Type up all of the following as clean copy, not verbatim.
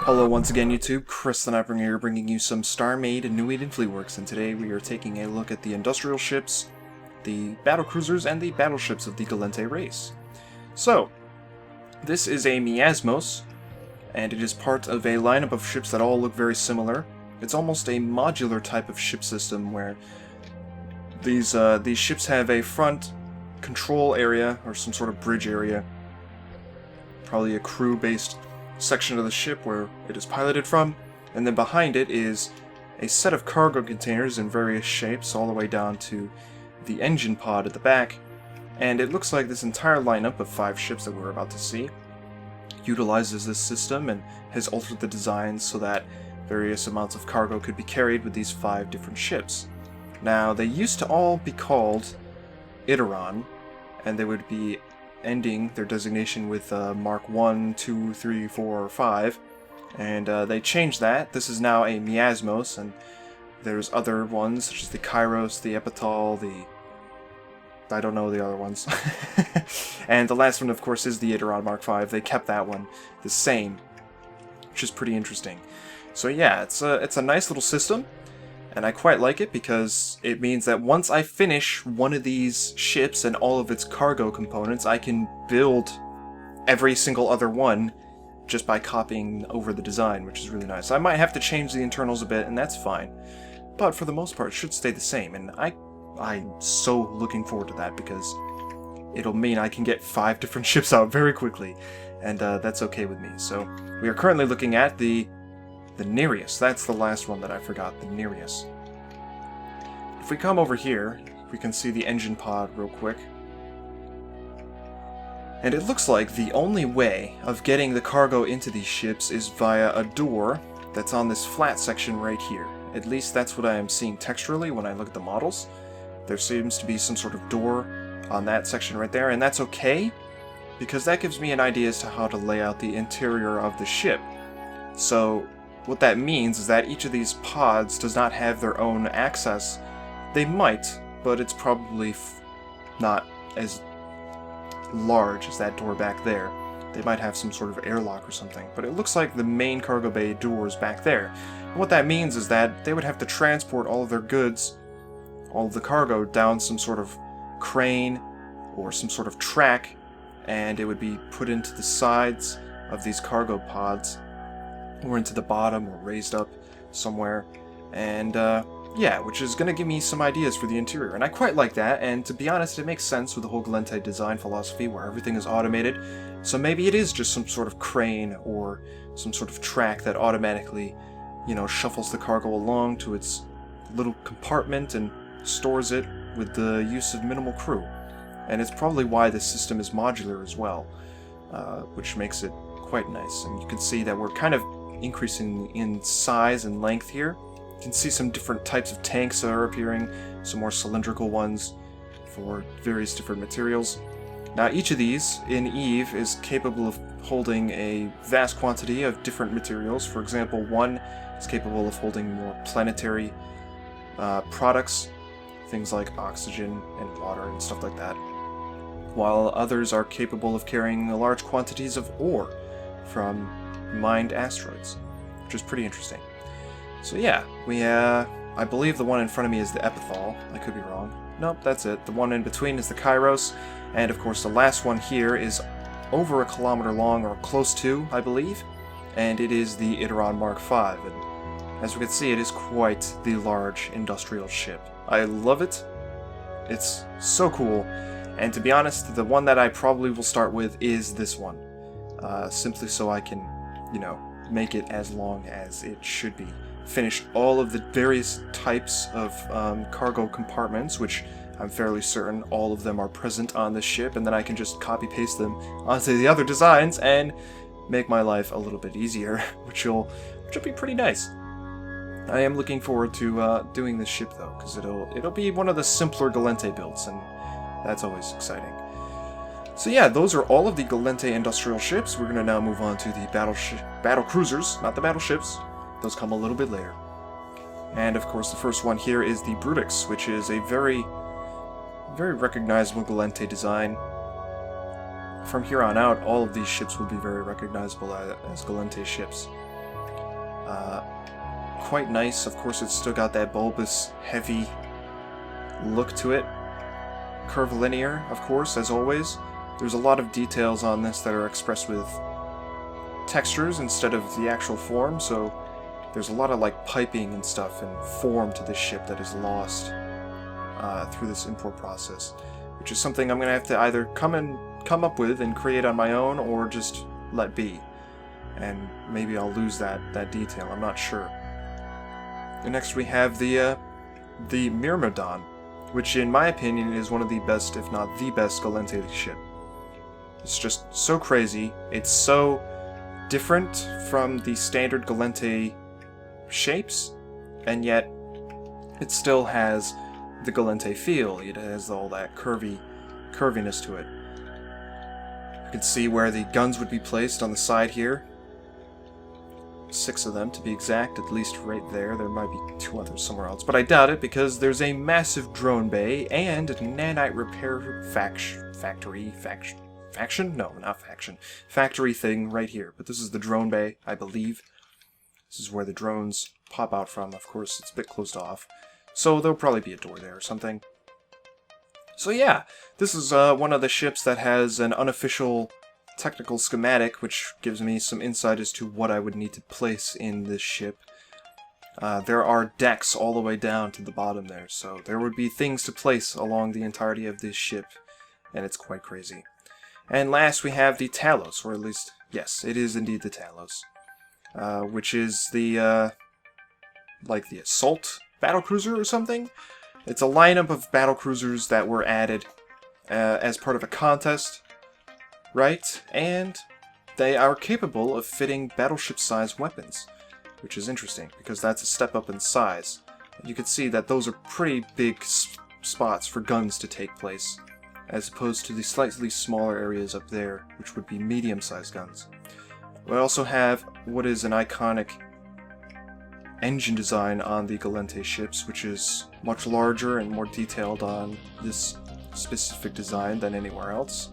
Hello once again YouTube, Chris the Nightbringer here bringing you some StarMade and New in Fleetworks, and today we are taking a look at the industrial ships, the battle cruisers, and the battleships of the Gallente race. So, this is a miasmos, and it is part of a lineup of ships that all look very similar. It's almost a modular type of ship system where these ships have a front control area, or some sort of bridge area, probably a crew-based section of the ship where it is piloted from, and then behind it is a set of cargo containers in various shapes all the way down to the engine pod at the back. And it looks like this entire lineup of 5 ships that we're about to see utilizes this system and has altered the designs so that various amounts of cargo could be carried with these 5 different ships. Now, they used to all be called Iteron, and they would be ending their designation with Mark 1, 2, 3, 4, or 5, and they changed that. This is now a miasmos, and there's other ones such as the Kairos, the Epital, the... I don't know the other ones. And the last one, of course, is the Iteron Mark 5. They kept that one the same, which is pretty interesting. So yeah, it's a nice little system, and I quite like it because it means that once I finish one of these ships and all of its cargo components, I can build every single other one just by copying over the design, which is really nice. I might have to change the internals a bit, and that's fine. But for the most part, it should stay the same, and I'm so looking forward to that because it'll mean I can get 5 different ships out very quickly, and that's okay with me. So we are currently looking at the Nereus. That's the last one that I forgot, the Nereus. If we come over here, we can see the engine pod real quick. And it looks like the only way of getting the cargo into these ships is via a door that's on this flat section right here. At least that's what I am seeing texturally when I look at the models. There seems to be some sort of door on that section right there, and that's okay, because that gives me an idea as to how to lay out the interior of the ship. So what that means is that each of these pods does not have their own access. They might, but it's probably not as large as that door back there. They might have some sort of airlock or something, but it looks like the main cargo bay door is back there. And what that means is that they would have to transport all of their goods, all of the cargo, down some sort of crane or some sort of track, and it would be put into the sides of these cargo pods, or into the bottom, or raised up somewhere, and yeah, which is going to give me some ideas for the interior, and I quite like that, and to be honest, it makes sense with the whole Galente design philosophy where everything is automated, so maybe it is just some sort of crane or some sort of track that automatically, you know, shuffles the cargo along to its little compartment and stores it with the use of minimal crew. And it's probably why this system is modular as well, which makes it quite nice. And you can see that we're kind of increasing in size and length here. You can see some different types of tanks that are appearing, some more cylindrical ones for various different materials. Now each of these in Eve is capable of holding a vast quantity of different materials. For example, one is capable of holding more planetary products, things like oxygen and water and stuff like that, while others are capable of carrying large quantities of ore from mined asteroids, which is pretty interesting. So yeah, I believe the one in front of me is the Epithal. I could be wrong. Nope, that's it. The one in between is the Kairos, and of course the last one here is over 1 kilometer long, or close to, I believe, and it is the Iteron Mark 5, and as we can see, it is quite the large industrial ship. I love it. It's so cool, and to be honest, the one that I probably will start with is this one, simply so I can, you know, make it as long as it should be. Finish all of the various types of cargo compartments, which I'm fairly certain all of them are present on this ship, and then I can just copy-paste them onto the other designs and make my life a little bit easier, which will be pretty nice. I am looking forward to doing this ship though, because it'll be one of the simpler Galente builds, and that's always exciting. So yeah, those are all of the Galente industrial ships. We're going to now move on to the battle cruisers, not the battleships. Those come a little bit later. And of course the first one here is the Brutix, which is a very, very recognizable Galente design. From here on out, all of these ships will be very recognizable as Galente ships. Quite nice. Of course, it's still got that bulbous, heavy look to it. Curvilinear, of course, as always. There's a lot of details on this that are expressed with textures instead of the actual form, so there's a lot of like piping and stuff and form to this ship that is lost through this import process, which is something I'm going to have to either come up with and create on my own, or just let be. And maybe I'll lose that detail, I'm not sure. And next we have the Myrmidon, which in my opinion is one of the best, if not the best, Gallente ship. It's just so crazy, it's so different from the standard Galente shapes, and yet it still has the Galente feel. It has all that curviness to it. You can see where the guns would be placed on the side here. 6 of them, to be exact, at least right there. There might be 2 others somewhere else, but I doubt it, because there's a massive drone bay and nanite repair factory thing right here. But this is the drone bay, I believe. This is where the drones pop out from. Of course, it's a bit closed off, so there'll probably be a door there or something. So yeah, this is one of the ships that has an unofficial technical schematic, which gives me some insight as to what I would need to place in this ship. There are decks all the way down to the bottom there, so there would be things to place along the entirety of this ship, and it's quite crazy. And last we have the Talos, or at least, yes, it is indeed the Talos, which is the, like the assault battlecruiser or something? It's a lineup of battlecruisers that were added as part of a contest, right? And they are capable of fitting battleship-sized weapons, which is interesting, because that's a step up in size. You can see that those are pretty big spots for guns to take place, as opposed to the slightly smaller areas up there, which would be medium-sized guns. We also have what is an iconic engine design on the Galente ships, which is much larger and more detailed on this specific design than anywhere else.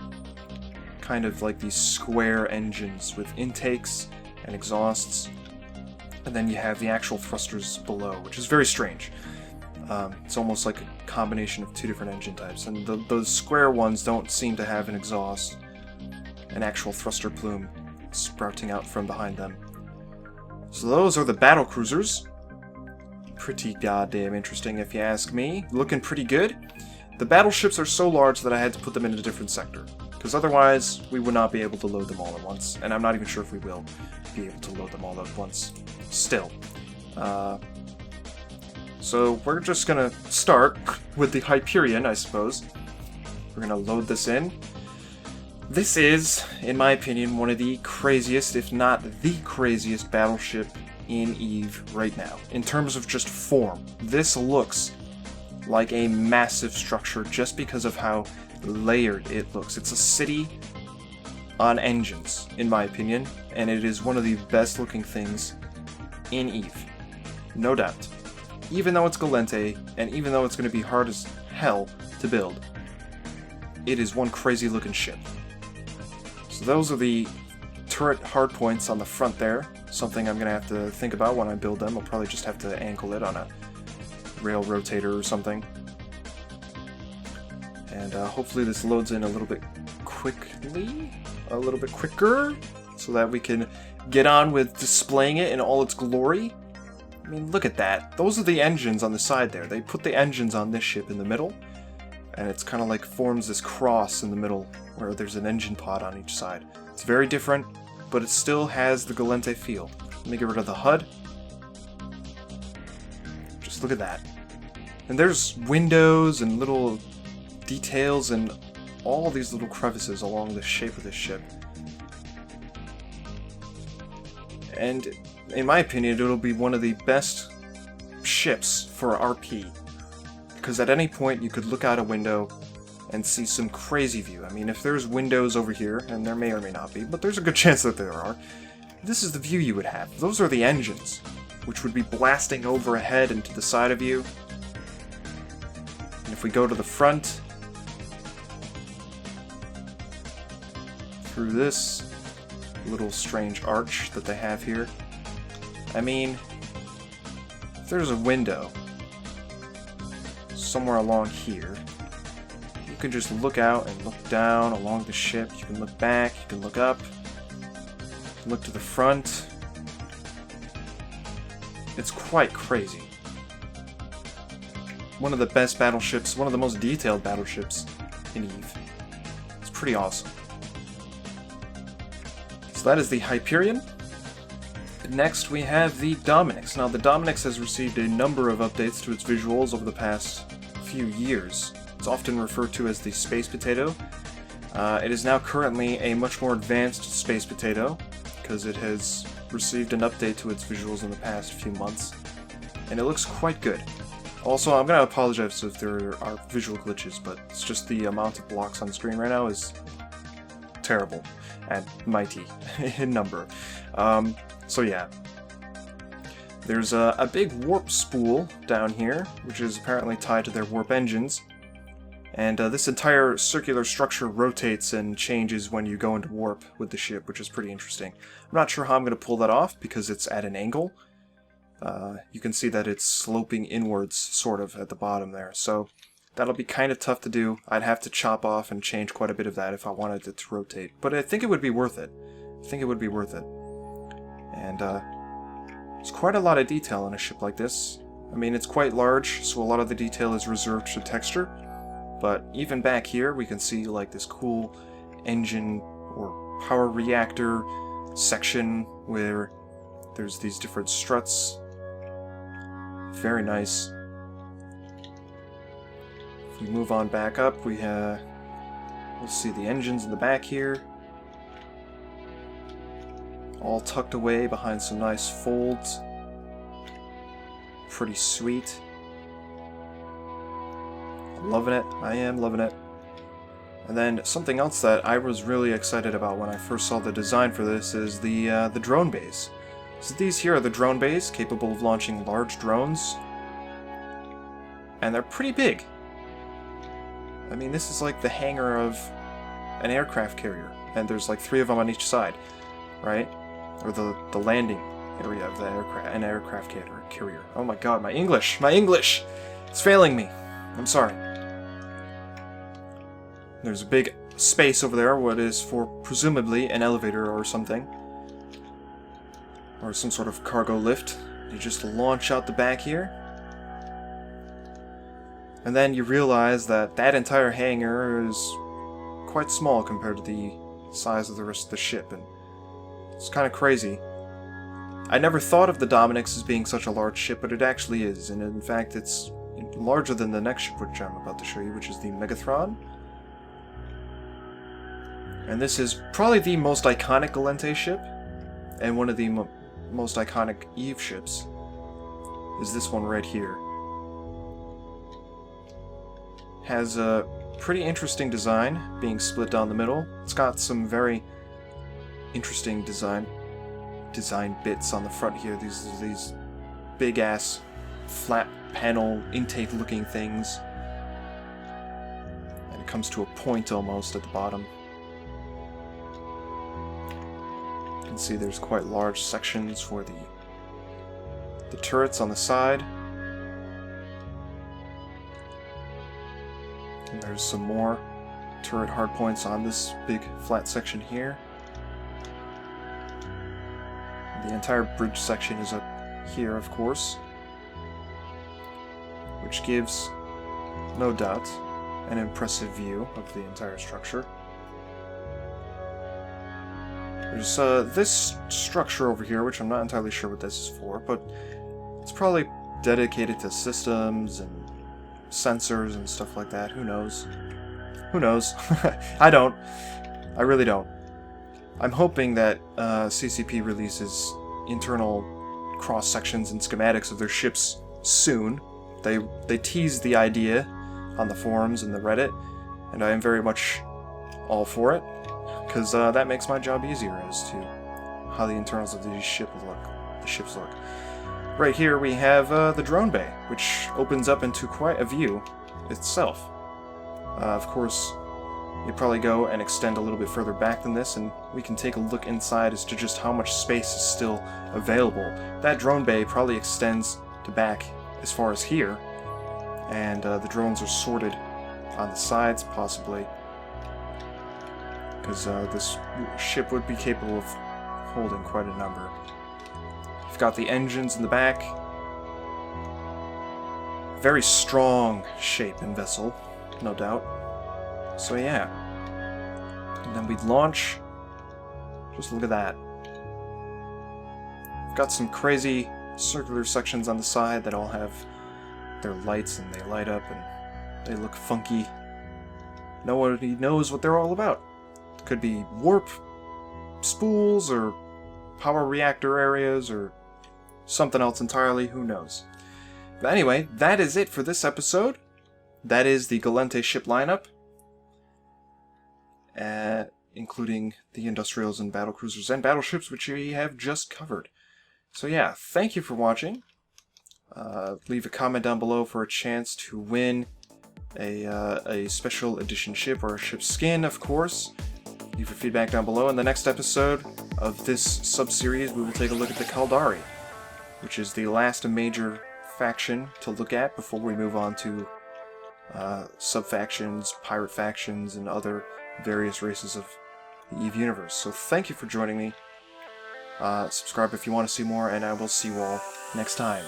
Kind of like these square engines with intakes and exhausts, and then you have the actual thrusters below, which is very strange. It's almost like a combination of 2 different engine types, and those square ones don't seem to have an exhaust, an actual thruster plume sprouting out from behind them. So those are the battle cruisers. Pretty goddamn interesting if you ask me. Looking pretty good. The battleships are so large that I had to put them in a different sector, because otherwise we would not be able to load them all at once, and I'm not even sure if we will be able to load them all at once still. So we're just gonna start with the Hyperion, I suppose. We're gonna load this in. This is, in my opinion, one of the craziest, if not the craziest, battleship in EVE right now. In terms of just form, this looks like a massive structure just because of how layered it looks. It's a city on engines, in my opinion, and it is one of the best looking things in EVE. No doubt. Even though it's Galente, and even though it's going to be hard as hell to build, it is one crazy looking ship. So those are the turret hardpoints on the front there. Something I'm going to have to think about when I build them. I'll probably just have to angle it on a rail rotator or something. And hopefully this loads in a little bit quickly, a little bit quicker, so that we can get on with displaying it in all its glory. I mean, look at that. Those are the engines on the side there. They put the engines on this ship in the middle, and it's kind of like forms this cross in the middle where there's an engine pod on each side. It's very different, but it still has the Galente feel. Let me get rid of the HUD. Just look at that. And there's windows and little details and all these little crevices along the shape of this ship. And in my opinion, it'll be one of the best ships for RP. Because at any point you could look out a window and see some crazy view. I mean, if there's windows over here, and there may or may not be, but there's a good chance that there are, this is the view you would have. Those are the engines, which would be blasting over ahead and to the side of you. And if we go to the front, through this little strange arch that they have here, I mean, if there's a window somewhere along here, you can just look out and look down along the ship. You can look back, you can look up, you can look to the front. It's quite crazy. One of the best battleships, one of the most detailed battleships in EVE. It's pretty awesome. So that is the Hyperion. Next we have the Dominix. Now the Dominix has received a number of updates to its visuals over the past few years. It's often referred to as the Space Potato. It is now currently a much more advanced Space Potato because it has received an update to its visuals in the past few months, and it looks quite good. Also, I'm going to apologize if there are visual glitches, but it's just the amount of blocks on the screen right now is terrible and mighty in number. So yeah. There's a big warp spool down here, which is apparently tied to their warp engines. And this entire circular structure rotates and changes when you go into warp with the ship, which is pretty interesting. I'm not sure how I'm going to pull that off because it's at an angle. You can see that it's sloping inwards, sort of, at the bottom there. So that'll be kind of tough to do. I'd have to chop off and change quite a bit of that if I wanted it to rotate. But I think it would be worth it. I think it would be worth it. And there's quite a lot of detail in a ship like this. I mean, it's quite large, so a lot of the detail is reserved for texture. But even back here, we can see like this cool engine or power reactor section where there's these different struts. Very nice. If we move on back up, we'll see the engines in the back here. All tucked away behind some nice folds. Pretty sweet. Loving it. I am loving it. And then something else that I was really excited about when I first saw the design for this is the drone bays. So these here are the drone bays, capable of launching large drones. And they're pretty big. I mean, this is like the hangar of an aircraft carrier. And there's like 3 of them on each side, right? Or the landing area of the aircraft carrier. Oh my god, my English! My English! It's failing me. I'm sorry. There's a big space over there, what is for presumably an elevator or something. Or some sort of cargo lift. You just launch out the back here. And then you realize that that entire hangar is quite small compared to the size of the rest of the ship, and it's kind of crazy. I never thought of the Dominix as being such a large ship, but it actually is, and in fact it's larger than the next ship which I'm about to show you, which is the Megathron. And this is probably the most iconic Galente ship, and one of the most iconic EVE ships is this one right here. Has a pretty interesting design, being split down the middle. It's got some very interesting design bits on the front here. These big ass flat panel intake looking things, and it comes to a point almost at the bottom. You can see there's quite large sections for the turrets on the side, and there's some more turret hardpoints on this big flat section here. The entire bridge section is up here, of course, which gives, no doubt, an impressive view of the entire structure. There's this structure over here, which I'm not entirely sure what this is for, but it's probably dedicated to systems and sensors and stuff like that. Who knows? Who knows? I don't. I really don't. I'm hoping that CCP releases internal cross-sections and schematics of their ships soon. They teased the idea on the forums and the Reddit, and I am very much all for it, because that makes my job easier as to how the internals of these ships look. Right here we have the drone bay, which opens up into quite a view itself. Of course, you'd probably go and extend a little bit further back than this, and we can take a look inside as to just how much space is still available. That drone bay probably extends to back as far as here, and the drones are sorted on the sides, possibly, because this ship would be capable of holding quite a number. You've got the engines in the back. Very strong shape and vessel, no doubt. So yeah. And then we'd launch. Just look at that. We've got some crazy circular sections on the side that all have their lights and they light up and they look funky. Nobody knows what they're all about. Could be warp spools or power reactor areas or something else entirely, who knows. But anyway, that is it for this episode. That is the Galente ship lineup, including the industrials and battlecruisers and battleships, which we have just covered. So yeah, thank you for watching. Leave a comment down below for a chance to win a special edition ship or a ship skin, of course. Leave your feedback down below. In the next episode of this sub-series, we will take a look at the Caldari, which is the last major faction to look at before we move on to sub-factions, pirate factions, and other various races of the EVE universe. So thank you for joining me. Subscribe if you want to see more, and I will see you all next time.